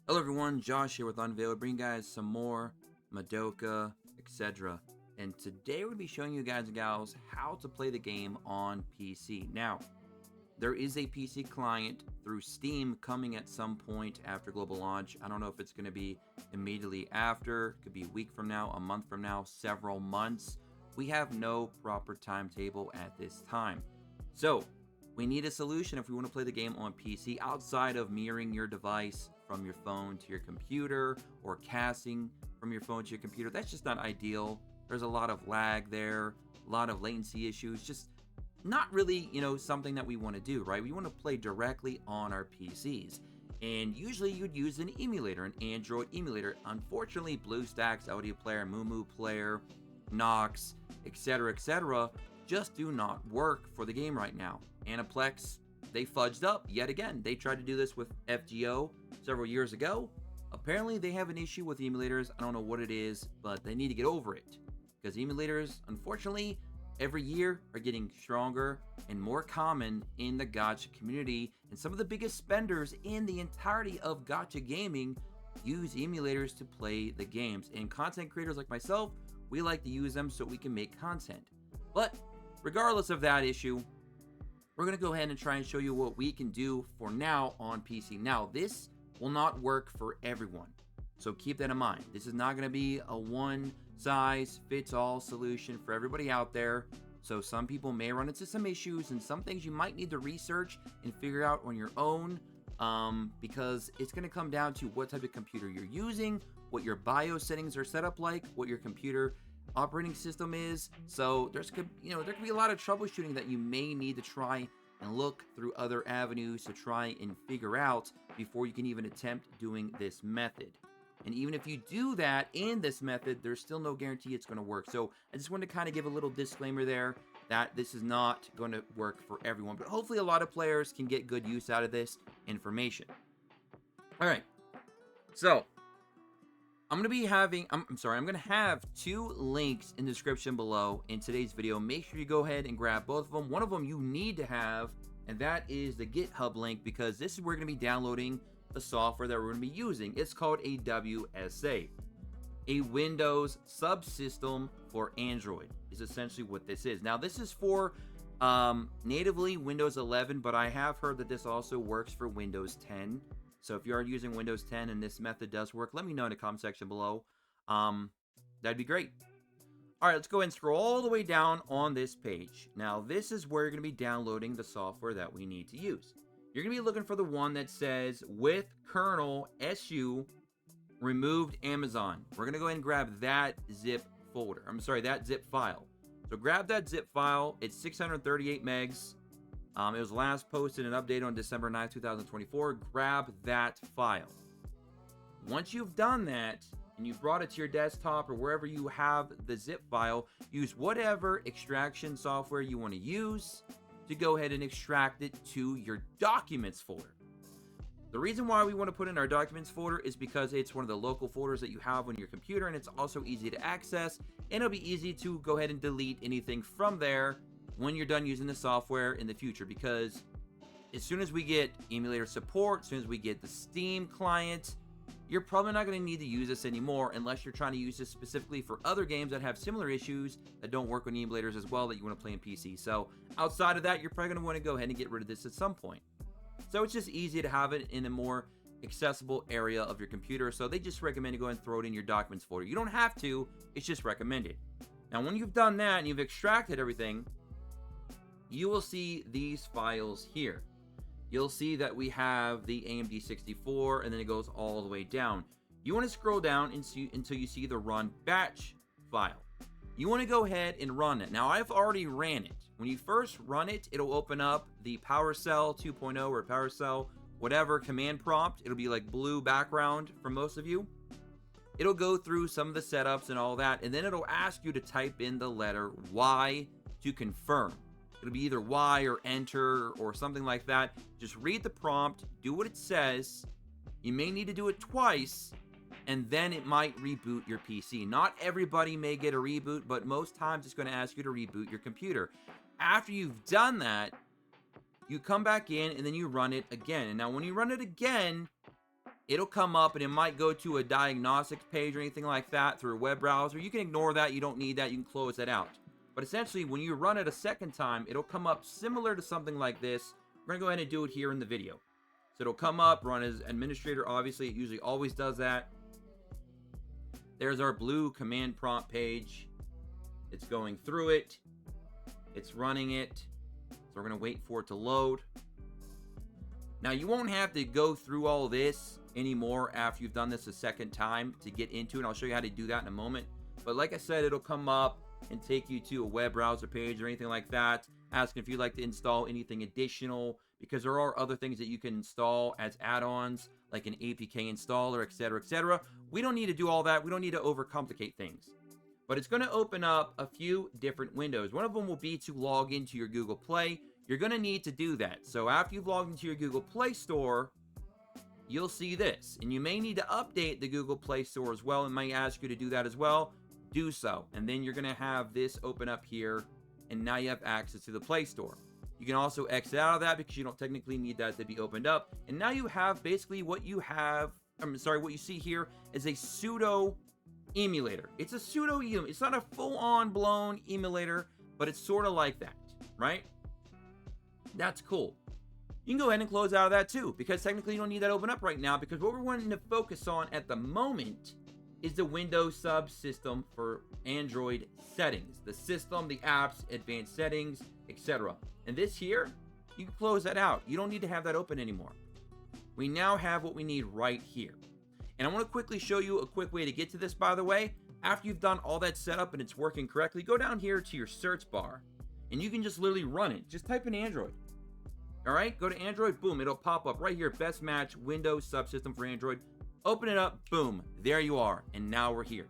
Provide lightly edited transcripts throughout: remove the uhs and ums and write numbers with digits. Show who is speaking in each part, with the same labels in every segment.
Speaker 1: Hello everyone, Josh here with Unveiled, bringing you guys some more Madoka, Exedra. And today we're going to be showing you guys and gals how to play the game on PC. Now, there is a PC client through Steam coming at some point after global launch. I don't know if it's going to be immediately after, it could be a week from now, a month from now, several months. We have no proper timetable at this time. So, we need a solution if we want to play the game on PC outside of mirroring your device from your phone to your computer or casting from your phone to your computer. That's just not ideal. There's a lot of lag there, a lot of latency issues, just not really, something that we want to do, right? We want to play directly on our PCs. And usually you'd use an emulator, an Android emulator. Unfortunately, BlueStacks, Audio Player, Mumu Player, Nox, etc., just do not work for the game right now. Aniplex, they fudged up yet again. They tried to do this with FGO several years ago. Apparently, they have an issue with emulators. I don't know what it is, but they need to get over it. Because emulators, unfortunately, every year are getting stronger and more common in the gacha community. And some of the biggest spenders in the entirety of gacha gaming use emulators to play the games. And content creators like myself, we like to use them so we can make content. But regardless of that issue, we're going to go ahead and try and show you what we can do for now on PC. Now, this will not work for everyone, so keep that in mind. This is not going to be a one-size-fits-all solution for everybody out there. So some people may run into some issues, and some things you might need to research and figure out on your own, because it's going to come down to what type of computer you're using, what your BIOS settings are set up like, what your computer operating system is. So there could be a lot of troubleshooting that you may need to try and look through other avenues to try and figure out before you can even attempt doing this method. And even if you do that in this method, there's still no guarantee it's going to work. So I just wanted to kind of give a little disclaimer there that this is not going to work for everyone, but hopefully a lot of players can get good use out of this information. All right, so I'm going to have two links in the description below in today's video. Make sure you go ahead and grab both of them. One of them you need to have, and that is the GitHub link, because this is where we're going to be downloading the software that we're going to be using. It's called a WSA, a Windows subsystem for Android, is essentially what this is. Now, this is for natively Windows 11, but I have heard that this also works for Windows 10. So if you are using Windows 10 and this method does work, let me know in the comment section below. That'd be great. All right, let's go ahead and scroll all the way down on this page. Now, this is where you're going to be downloading the software that we need to use. You're going to be looking for the one that says with kernel SU removed Amazon. We're going to go ahead and grab that zip folder. That zip file. So grab that zip file. It's 638 megs. It was last posted and updated on December 9th, 2024. Grab that file. Once you've done that, and you've brought it to your desktop or wherever you have the zip file, use whatever extraction software you want to use to go ahead and extract it to your documents folder. The reason why we want to put in our documents folder is because it's one of the local folders that you have on your computer, and it's also easy to access, and it'll be easy to go ahead and delete anything from there when you're done using the software in the future. Because as soon as we get emulator support, as soon as we get the Steam client, you're probably not going to need to use this anymore unless you're trying to use this specifically for other games that have similar issues that don't work on emulators as well that you want to play on PC. So outside of that, you're probably going to want to go ahead and get rid of this at some point. So it's just easy to have it in a more accessible area of your computer. So they just recommend to go ahead and throw it in your documents folder. You don't have to, it's just recommended. Now, when you've done that and you've extracted everything, you will see these files here. You'll see that we have the AMD 64, and then it goes all the way down. You want to scroll down until you see the run batch file. You want to go ahead and run it. Now, I've already ran it. When you first run it, it'll open up the PowerShell 2.0 or PowerShell whatever command prompt. It'll be like blue background for most of you. It'll go through some of the setups and all that, and then it'll ask you to type in the letter Y to confirm. It'll be either Y or enter or something like that. Just read the prompt, do what it says. You may need to do it twice, and then it might reboot your PC. Not everybody may get a reboot, but most times it's going to ask you to reboot your computer. After you've done that, you come back in and then you run it again. And now when you run it again, it'll come up and it might go to a diagnostics page or anything like that through a web browser. You can ignore that. You don't need that. You can close that out. But essentially, when you run it a second time, it'll come up similar to something like this. We're going to go ahead and do it here in the video. So it'll come up, run as administrator. Obviously, it usually always does that. There's our blue command prompt page. It's going through it. It's running it. So we're going to wait for it to load. Now, you won't have to go through all this anymore after you've done this a second time to get into it. I'll show you how to do that in a moment. But like I said, it'll come up and take you to a web browser page or anything like that, asking if you'd like to install anything additional, because there are other things that you can install as add-ons, like an APK installer, etc., etc. We don't need to do all that. We don't need to overcomplicate things. But it's going to open up a few different windows. One of them will be to log into your Google Play. You're going to need to do that. So after you've logged into your Google Play Store, you'll see this. And you may need to update the Google Play Store as well. It might ask you to do that as well. Do so. And then you're going to have this open up here. And now you have access to the Play Store. You can also exit out of that because you don't technically need that to be opened up. And now you have basically what you have, what you see here is a pseudo emulator. It's a pseudo emulator. It's not a full-on blown emulator, but it's sort of like that, right? That's cool. You can go ahead and close out of that too, because technically you don't need that open up right now, because what we're wanting to focus on at the moment is the Windows subsystem for Android settings. The system, the apps, advanced settings, etc. And this here, you can close that out. You don't need to have that open anymore. We now have what we need right here. And I want to quickly show you a quick way to get to this, by the way. After you've done all that setup and it's working correctly, go down here to your search bar. And you can just literally run it. Just type in Android. All right, go to Android, boom, it'll pop up right here. Best match, Windows subsystem for Android. Open it up, boom, there you are. And now we're here.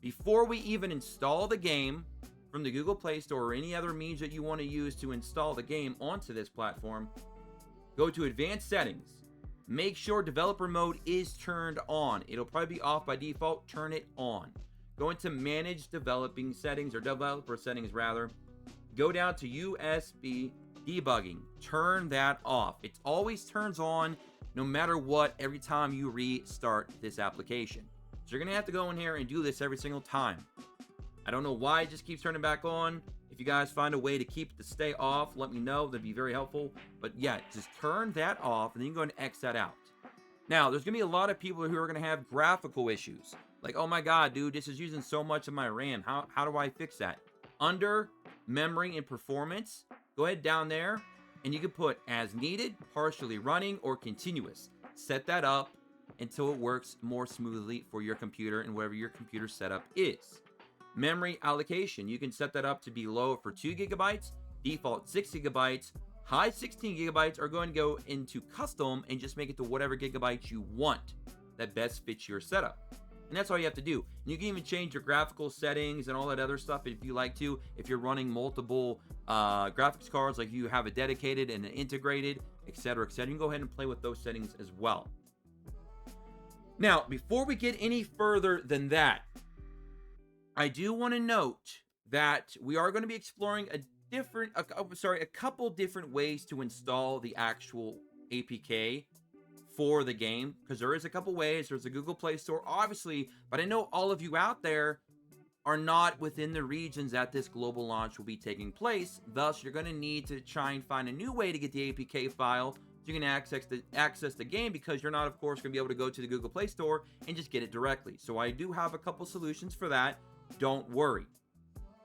Speaker 1: Before we even install the game from the Google Play Store or any other means that you want to use to install the game onto this platform, go to Advanced Settings. Make sure developer mode is turned on. It'll probably be off by default. Turn it on. Go into Manage Developing Settings, or Developer Settings rather. Go down to USB debugging. Turn that off. It always turns on no matter what every time you restart this application. So you're going to have to go in here and do this every single time. I don't know why it just keeps turning back on. If you guys find a way to keep it to stay off, let me know. That'd be very helpful. But yeah, just turn that off and then you can go and X that out. Now, there's going to be a lot of people who are going to have graphical issues. Like, oh my God, dude, this is using so much of my RAM. How do I fix that? Under Memory and Performance, go ahead down there and you can put as needed, partially running, or continuous. Set that up until it works more smoothly for your computer and whatever your computer setup is. Memory allocation, you can set that up to be low for 2 gigabytes, default 6 gigabytes, high 16 gigabytes, or going to go into custom and just make it to whatever gigabytes you want that best fits your setup. And that's all you have to do. And you can even change your graphical settings and all that other stuff if you like to. If you're running multiple graphics cards, like you have a dedicated and an integrated, etc., etc., you can go ahead and play with those settings as well. Now, before we get any further than that, I do want to note that we are going to be exploring a couple different ways to install the actual APK for the game, because there is a couple ways. There's a Google Play Store, obviously, but I know all of you out there are not within the regions that this global launch will be taking place. Thus, you're going to need to try and find a new way to get the APK file so you can access the game, because you're not, of course, going to be able to go to the Google Play Store and just get it directly. So I do have a couple solutions for that. Don't worry.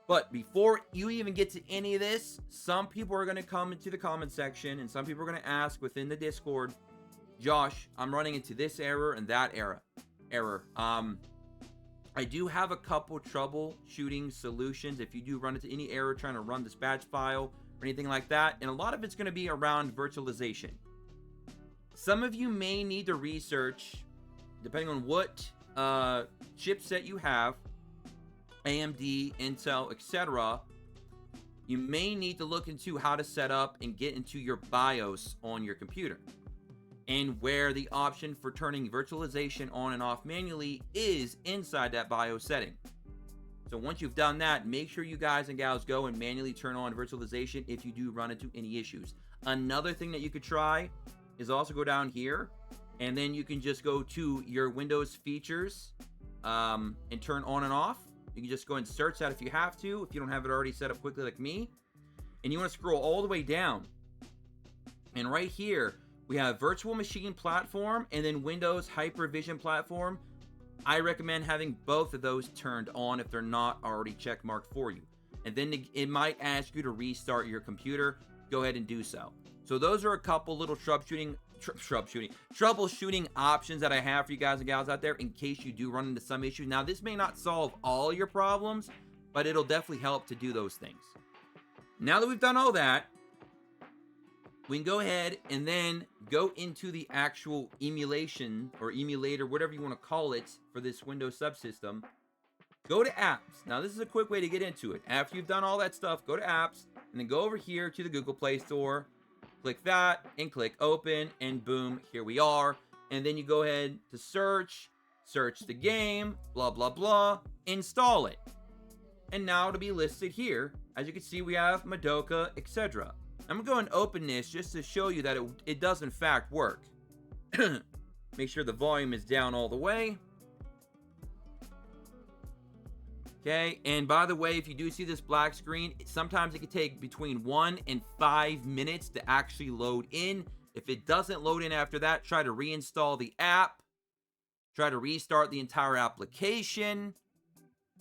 Speaker 1: But before you even get to any of this, some people are going to come into the comment section and some people are going to ask within the Discord, Josh, I'm running into this error and that error. I do have a couple troubleshooting solutions if you do run into any error trying to run this batch file or anything like that. And a lot of it's going to be around virtualization. Some of you may need to research, depending on what chipset you have, AMD, Intel, etc. You may need to look into how to set up and get into your BIOS on your computer, and where the option for turning virtualization on and off manually is inside that BIOS setting. So once you've done that, make sure you guys and gals go and manually turn on virtualization if you do run into any issues. Another thing that you could try is also go down here and then you can just go to your Windows features and turn on and off. You can just go and search that if you have to, if you don't have it already set up quickly like me. And you want to scroll all the way down. And right here, we have Virtual Machine Platform and then Windows Hyper-Vision Platform. I recommend having both of those turned on if they're not already checkmarked for you. And then it might ask you to restart your computer. Go ahead and do so. So those are a couple little troubleshooting options that I have for you guys and gals out there in case you do run into some issues. Now, this may not solve all your problems, but it'll definitely help to do those things. Now that we've done all that, we can go ahead and then go into the actual emulation or emulator, whatever you want to call it, for this Windows subsystem. Go to apps. Now, this is a quick way to get into it. After you've done all that stuff, go to apps and then go over here to the Google Play Store. Click that and click open, and boom, here we are. And then you go ahead to search the game, blah, blah, blah, install it. And now it'll be listed here. As you can see, we have Madoka, Exedra. I'm going to go and open this just to show you that it does in fact work. Make sure the volume is down all the way. Okay, and by the way, if you do see this black screen, sometimes it can take between 1 and 5 minutes to actually load in. If it doesn't load in after that, try to reinstall the app. Try to restart the entire application.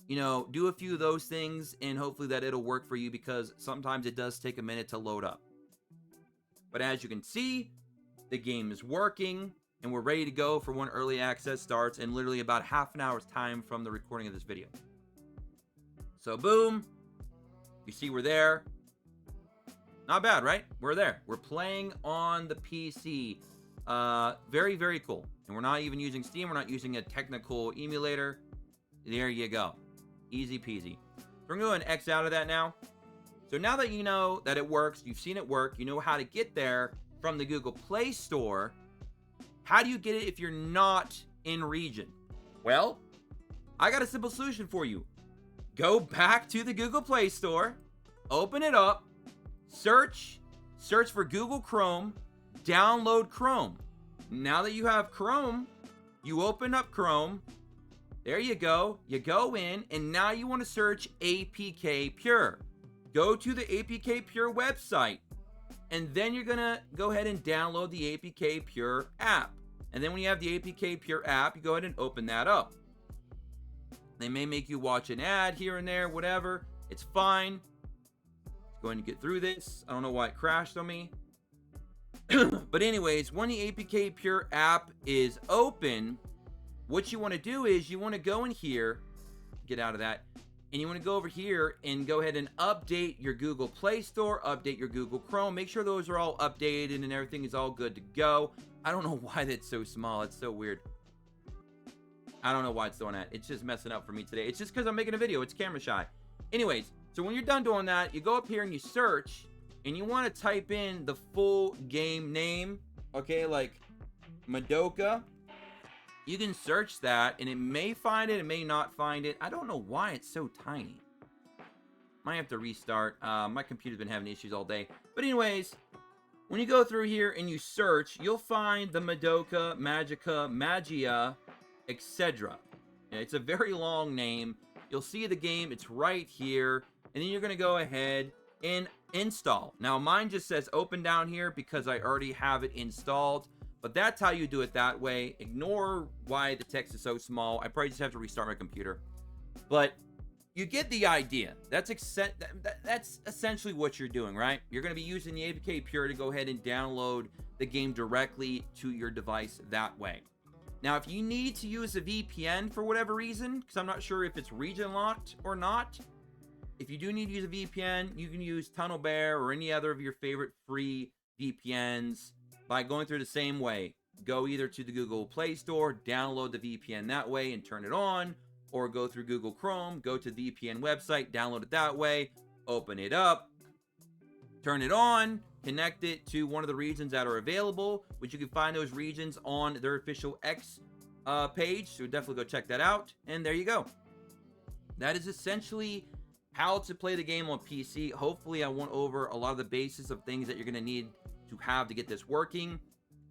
Speaker 1: You know, do a few of those things, and hopefully that it'll work for you, because sometimes it does take a minute to load up. But as you can see, the game is working, and we're ready to go for when early access starts in literally about half an hour's time from the recording of this video. So boom, you see we're there. Not bad, right? We're there. We're playing on the PC. Very, very cool. And we're not even using Steam. We're not using a technical emulator. There you go. Easy peasy. So we're going to go and X out of that now. So now that you know that it works, you've seen it work, you know how to get there from the Google Play Store, how do you get it if you're not in region? Well, I got a simple solution for you. Go back to the Google Play Store, open it up, search for Google Chrome, download Chrome. Now that you have Chrome, you open up Chrome. There you go. You go in, and now you want to search APK Pure. Go to the APK Pure website, and then you're going to go ahead and download the APK Pure app. And then when you have the APK Pure app, you go ahead and open that up. They may make you watch an ad here and there, whatever. It's fine. Going to get through this. I don't know why it crashed on me. But anyways, when the APK Pure app is open, what you want to do is you want to go in here, get out of that, and you want to go over here and go ahead and update your Google Play Store, update your Google Chrome. Make sure those are all updated and everything is all good to go. I don't know why that's so small. It's so weird. I don't know why it's doing that. It's just messing up for me today. It's just because I'm making a video. It's camera shy. Anyways, so when you're done doing that, you go up here and you search, and you want to type in the full game name, okay, like Madoka. You can search that, and it may find it, it may not find it. I don't know why it's so tiny. Might have to restart. My computer's been having issues all day. But anyways, when you go through here and you search, you'll find the Madoka, Magia, Exedra. It's a very long name. You'll see the game. It's right here. And then you're going to go ahead and install. Now, mine just says open down here because I already have it installed. But that's how you do it that way. Ignore why the text is so small. I probably just have to restart my computer. But you get the idea. That's essentially what you're doing, right? You're going to be using the APK Pure to go ahead and download the game directly to your device that way. Now, if you need to use a VPN for whatever reason, because I'm not sure if it's region locked or not, if you do need to use a VPN, you can use TunnelBear or any other of your favorite free VPNs by going through the same way. Go either to the Google Play Store, download the VPN that way and turn it on, or go through Google Chrome, go to the VPN website, download it that way, open it up, turn it on, connect it to one of the regions that are available, which you can find those regions on their official X page, so definitely go check that out, and there you go. That is essentially how to play the game on PC. Hopefully I went over a lot of the basis of things that you're going to need to have to get this working.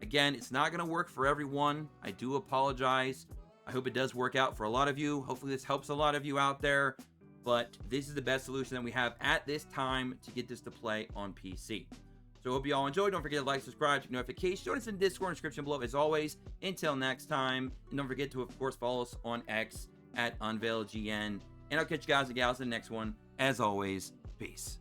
Speaker 1: Again, it's not going to work for everyone. I do apologize. I hope it does work out for a lot of you. Hopefully this helps a lot of you out there. But this is the best solution that we have at this time to get this to play on PC. So I hope you all enjoyed. Don't forget to like, subscribe, check notifications. Join us in the Discord description below as always. Until next time. And don't forget to, of course, follow us on X at UnveiledGN. And I'll catch you guys and gals in the next one. As always, peace.